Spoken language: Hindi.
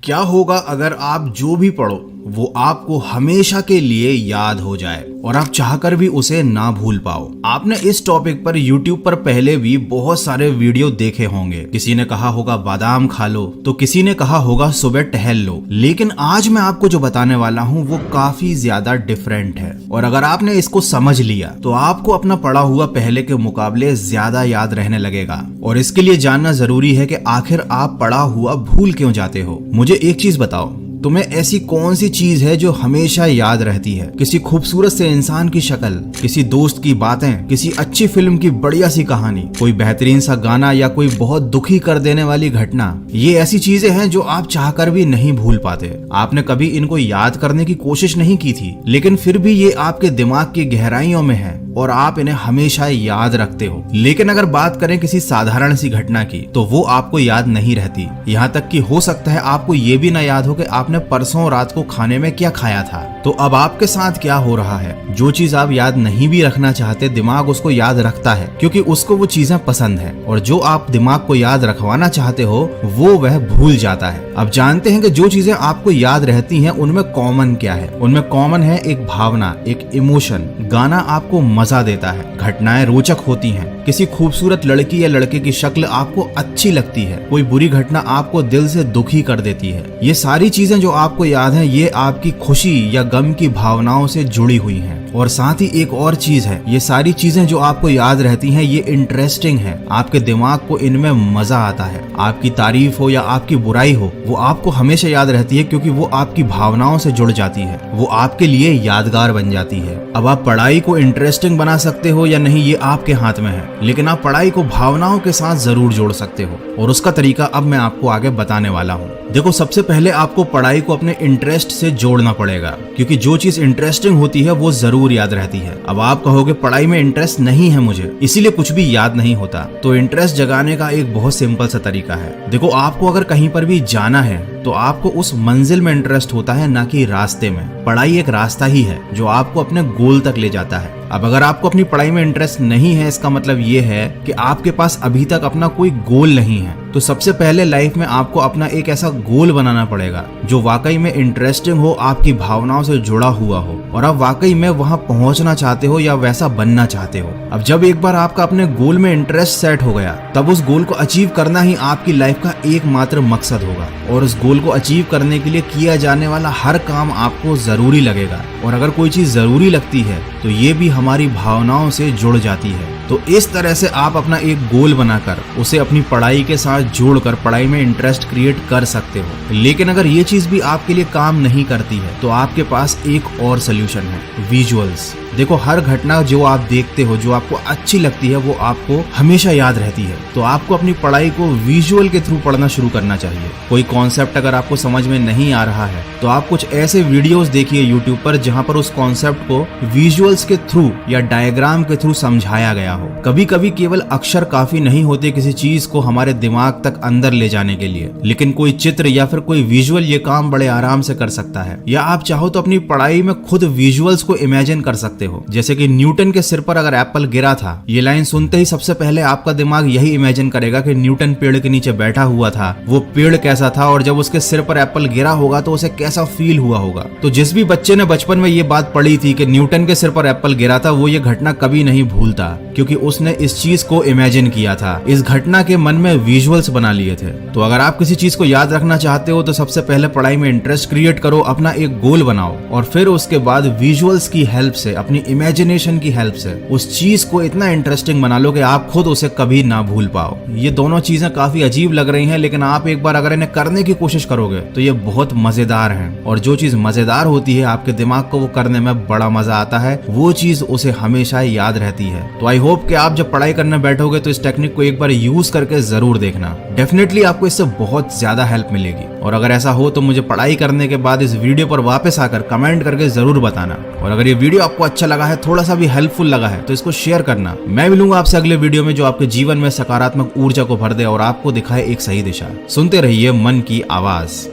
क्या होगा अगर आप जो भी पढ़ो वो आपको हमेशा के लिए याद हो जाए और आप चाहकर भी उसे ना भूल पाओ। आपने इस टॉपिक पर YouTube पर पहले भी बहुत सारे वीडियो देखे होंगे। किसी ने कहा होगा बादाम खा लो, तो किसी ने कहा होगा सुबह टहल लो। लेकिन आज मैं आपको जो बताने वाला हूँ वो काफी ज्यादा डिफरेंट है, और अगर आपने इसको समझ लिया तो आपको अपना पढ़ा हुआ पहले के मुकाबले ज्यादा याद रहने लगेगा। और इसके लिए जानना जरूरी है कि आखिर आप पढ़ा हुआ भूल क्यों जाते हो। मुझे एक चीज बताओ, तुम्हें ऐसी कौन सी चीज है जो हमेशा याद रहती है? किसी खूबसूरत से इंसान की शक्ल, किसी दोस्त की बातें, किसी अच्छी फिल्म की बढ़िया सी कहानी, कोई बेहतरीन सा गाना या कोई बहुत दुखी कर देने वाली घटना। ये ऐसी चीजें हैं जो आप चाहकर भी नहीं भूल पाते। आपने कभी इनको याद करने की कोशिश नहीं की थी, लेकिन फिर भी ये आपके दिमाग की गहराइयों में है और आप इन्हें हमेशा याद रखते हो। लेकिन अगर बात करें किसी साधारण सी घटना की, तो वो आपको याद नहीं रहती। यहाँ तक कि हो सकता है आपको ये भी ना याद हो कि आपने परसों रात को खाने में क्या खाया था। तो अब आपके साथ क्या हो रहा है? जो चीज आप याद नहीं भी रखना चाहते, दिमाग उसको याद रखता है क्योंकि उसको वो चीजें पसंद है, और जो आप दिमाग को याद रखवाना चाहते हो वो वह भूल जाता है। अब जानते हैं कि जो चीजें आपको याद रहती हैं उनमें कॉमन क्या है। उनमें कॉमन है एक भावना, एक इमोशन। गाना आपको मजा देता है, घटनाएं रोचक होती हैं, किसी खूबसूरत लड़की या लड़के की शक्ल आपको अच्छी लगती है, कोई बुरी घटना आपको दिल से दुखी कर देती है। ये सारी चीजें जो आपको याद हैं, ये आपकी खुशी या गम की भावनाओं से जुड़ी हुई हैं। और साथ ही एक और चीज है, ये सारी चीजें जो आपको याद रहती हैं ये इंटरेस्टिंग है। आपके दिमाग को इनमें मजा आता है। आपकी तारीफ हो या आपकी बुराई हो, वो आपको हमेशा याद रहती है क्योंकि वो आपकी भावनाओं से जुड़ जाती है, वो आपके लिए यादगार बन जाती है। अब आप पढ़ाई को इंटरेस्टिंग बना सकते हो या नहीं ये आपके हाथ में है, लेकिन आप पढ़ाई को भावनाओं के साथ जरूर जोड़ सकते हो, और उसका तरीका अब मैं आपको आगे बताने वाला हूँ। देखो, सबसे पहले आपको पढ़ाई को अपने इंटरेस्ट से जोड़ना पड़ेगा, क्योंकि जो चीज इंटरेस्टिंग होती है वो जरूर याद रहती है। अब आप कहोगे पढ़ाई में इंटरेस्ट नहीं है मुझे, इसीलिए कुछ भी याद नहीं होता। तो इंटरेस्ट जगाने का एक बहुत सिंपल सा तरीका है। देखो, आपको अगर कहीं पर भी जाना है तो आपको उस मंजिल में इंटरेस्ट होता है, ना कि रास्ते में। पढ़ाई एक रास्ता ही है जो आपको अपने गोल तक ले जाता है। अब अगर आपको अपनी पढ़ाई में इंटरेस्ट नहीं है, इसका मतलब ये है कि आपके पास अभी तक अपना कोई गोल नहीं है। तो सबसे पहले लाइफ में आपको अपना एक ऐसा गोल बनाना पड़ेगा जो वाकई में इंटरेस्टिंग हो, आपकी भावनाओं से जुड़ा हुआ हो, और आप वाकई में वहां पहुंचना चाहते हो या वैसा बनना चाहते हो। अब जब एक बार आपका अपने गोल में इंटरेस्ट सेट हो गया, तब उस गोल को अचीव करना ही आपकी लाइफ का एकमात्र मकसद होगा। और उस गोल को अचीव करने के लिए किया जाने वाला हर काम आपको जरूरी लगेगा, और अगर कोई चीज जरूरी लगती है तो ये भी हमारी भावनाओं से जुड़ जाती है। तो इस तरह से आप अपना एक गोल बनाकर उसे अपनी पढ़ाई के साथ जोड़कर पढ़ाई में इंटरेस्ट क्रिएट कर सकते हो। लेकिन अगर ये चीज भी आपके लिए काम नहीं करती है तो आपके पास एक और सोल्यूशन है, विजुअल्स। देखो, हर घटना जो आप देखते हो, जो आपको अच्छी लगती है, वो आपको हमेशा याद रहती है। तो आपको अपनी पढ़ाई को विजुअल के थ्रू पढ़ना शुरू करना चाहिए। कोई कॉन्सेप्ट अगर आपको समझ में नहीं आ रहा है तो आप कुछ ऐसे वीडियोस देखिए यूट्यूब पर जहां पर उस कॉन्सेप्ट को विजुअल्स के थ्रू या डायग्राम के थ्रू समझाया गया हो। कभी कभी केवल अक्षर काफी नहीं होते किसी चीज को हमारे दिमाग तक अंदर ले जाने के लिए, लेकिन कोई चित्र या फिर कोई विजुअल ये काम बड़े आराम से कर सकता है। या आप चाहो तो अपनी पढ़ाई में खुद विजुअल्स को इमेजिन कर सकते हो। जैसे कि न्यूटन के सिर पर अगर एप्पल गिरा था, ये लाइन सुनते ही सबसे पहले आपका दिमाग यही इमेजिन करेगा कि न्यूटन पेड़ के नीचे बैठा हुआ था, वो पेड़ कैसा था, और जब उसके सिर पर एप्पल गिरा होगा तो उसे कैसा फील हुआ होगा। तो जिस भी बच्चे ने बचपन में ये बात पढ़ी थी कि न्यूटन के सिर पर एप्पल गिरा था, वो ये घटना कभी नहीं भूलता, क्योंकि उसने इस चीज को इमेजिन किया था, इस घटना के मन में विजुअल्स बना लिए थे। तो अगर आप किसी चीज को याद रखना चाहते हो तो सबसे पहले पढ़ाई में इंटरेस्ट क्रिएट करो, अपना एक गोल बनाओ, और फिर उसके बाद विजुअल्स की हेल्प से, अपनी इमेजिनेशन की हेल्प से उस चीज को इतना इंटरेस्टिंग बना लो कि आप खुद उसे कभी ना भूल पाओ। ये दोनों चीजें काफी अजीब लग रही हैं, लेकिन आप एक बार अगर इन्हें करने की कोशिश करोगे तो ये बहुत मजेदार हैं। और जो चीज मजेदार होती है, आपके दिमाग को वो करने में बड़ा मजा आता है, वो चीज उसे हमेशा याद रहती है। तो आई होप कि आप जब पढ़ाई करने बैठोगे तो इस टेक्निक को एक बार यूज करके जरूर देखना। डेफिनेटली आपको इससे बहुत ज्यादा हेल्प मिलेगी। और अगर ऐसा हो तो मुझे पढ़ाई करने के बाद इस वीडियो पर वापस आकर कमेंट करके जरूर बताना। और अगर ये वीडियो आपको अच्छा लगा है, थोड़ा सा भी हेल्पफुल लगा है, तो इसको शेयर करना। मैं मिलूंगा आपसे अगले वीडियो में जो आपके जीवन में सकारात्मक ऊर्जा को भर दे और आपको दिखाए एक सही दिशा। सुनते रहिए मन की आवाज।